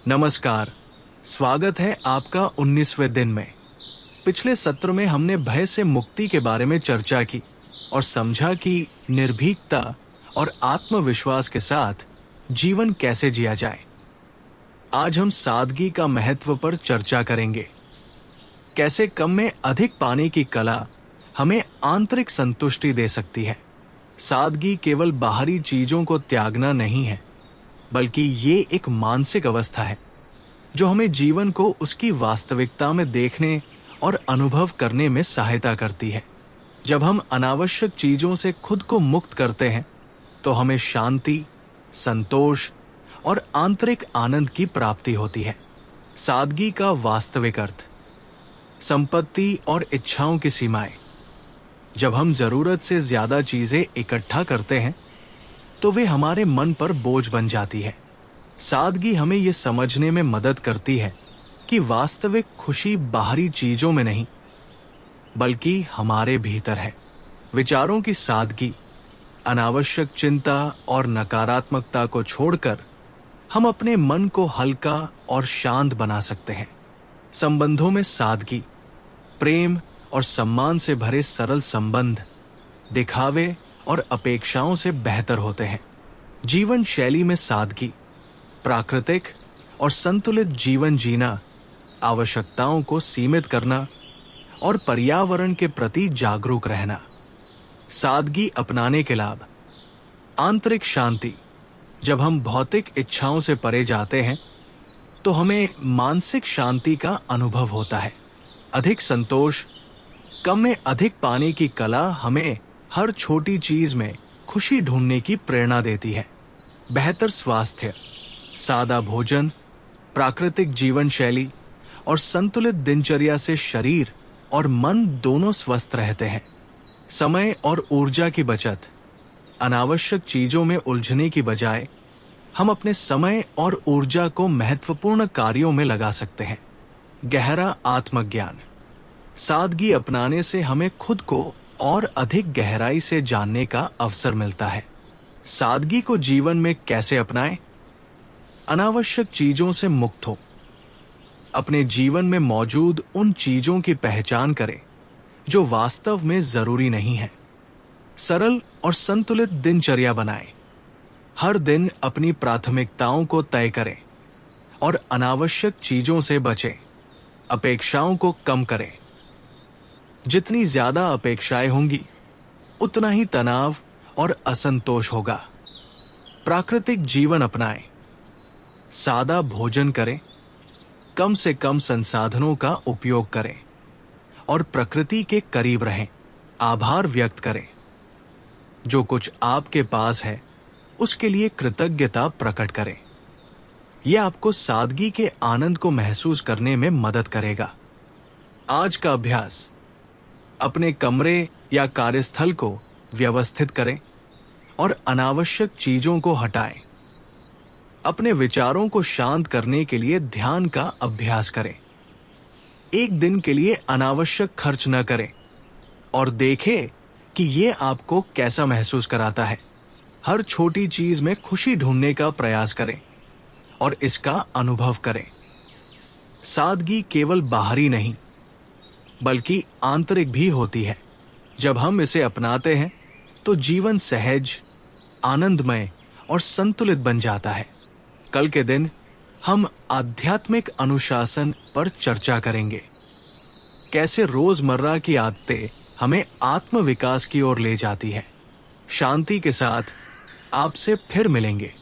नमस्कार। स्वागत है आपका 19वें दिन में। पिछले सत्र में हमने भय से मुक्ति के बारे में चर्चा की और समझा कि निर्भीकता और आत्मविश्वास के साथ जीवन कैसे जिया जाए। आज हम सादगी का महत्व पर चर्चा करेंगे। कैसे कम में अधिक पाने की कला हमें आंतरिक संतुष्टि दे सकती है। सादगी केवल बाहरी चीजों को त्यागना नहीं है, बल्कि ये एक मानसिक अवस्था है जो हमें जीवन को उसकी वास्तविकता में देखने और अनुभव करने में सहायता करती है। जब हम अनावश्यक चीजों से खुद को मुक्त करते हैं तो हमें शांति, संतोष और आंतरिक आनंद की प्राप्ति होती है। सादगी का वास्तविक अर्थ, संपत्ति और इच्छाओं की सीमाएं। जब हम जरूरत से ज्यादा चीजें इकट्ठा करते हैं तो वे हमारे मन पर बोझ बन जाती है। सादगी हमें यह समझने में मदद करती है कि वास्तविक खुशी बाहरी चीजों में नहीं, बल्कि हमारे भीतर है। विचारों की सादगी, अनावश्यक चिंता और नकारात्मकता को छोड़कर हम अपने मन को हल्का और शांत बना सकते हैं। संबंधों में सादगी, प्रेम और सम्मान से भरे सरल संबंध दिखावे और अपेक्षाओं से बेहतर होते हैं। जीवन शैली में सादगी, प्राकृतिक और संतुलित जीवन जीना, आवश्यकताओं को सीमित करना और पर्यावरण के प्रति जागरूक रहना। सादगी अपनाने के लाभ, आंतरिक शांति। जब हम भौतिक इच्छाओं से परे जाते हैं तो हमें मानसिक शांति का अनुभव होता है। अधिक संतोष, कम में अधिक पाने की कला हमें हर छोटी चीज में खुशी ढूंढने की प्रेरणा देती है। बेहतर स्वास्थ्य, सादा भोजन, प्राकृतिक जीवन शैली और संतुलित दिनचर्या से शरीर और मन दोनों स्वस्थ रहते हैं। समय और ऊर्जा की बचत। अनावश्यक चीजों में उलझने की बजाय हम अपने समय और ऊर्जा को महत्वपूर्ण कार्यों में लगा सकते हैं। गहरा आत्मज्ञान। सादगी अपनाने से हमें खुद को और अधिक गहराई से जानने का अवसर मिलता है। सादगी को जीवन में कैसे अपनाएं? अनावश्यक चीजों से मुक्त हो। अपने जीवन में मौजूद उन चीजों की पहचान करें जो वास्तव में जरूरी नहीं है। सरल और संतुलित दिनचर्या बनाएं। हर दिन अपनी प्राथमिकताओं को तय करें और अनावश्यक चीजों से बचें। अपेक्षाओं को कम करें। जितनी ज्यादा अपेक्षाएं होंगी, उतना ही तनाव और असंतोष होगा। प्राकृतिक जीवन अपनाएं। सादा भोजन करें, कम से कम संसाधनों का उपयोग करें और प्रकृति के करीब रहें। आभार व्यक्त करें। जो कुछ आपके पास है उसके लिए कृतज्ञता प्रकट करें। यह आपको सादगी के आनंद को महसूस करने में मदद करेगा। आज का अभ्यास, अपने कमरे या कार्यस्थल को व्यवस्थित करें और अनावश्यक चीजों को हटाएं। अपने विचारों को शांत करने के लिए ध्यान का अभ्यास करें। एक दिन के लिए अनावश्यक खर्च न करें और देखें कि यह आपको कैसा महसूस कराता है। हर छोटी चीज में खुशी ढूंढने का प्रयास करें और इसका अनुभव करें। सादगी केवल बाहरी नहीं, बल्कि आंतरिक भी होती है। जब हम इसे अपनाते हैं तो जीवन सहज, आनंदमय और संतुलित बन जाता है। कल के दिन हम आध्यात्मिक अनुशासन पर चर्चा करेंगे। कैसे रोजमर्रा की आदतें हमें आत्म विकास की ओर ले जाती है। शांति के साथ आपसे फिर मिलेंगे।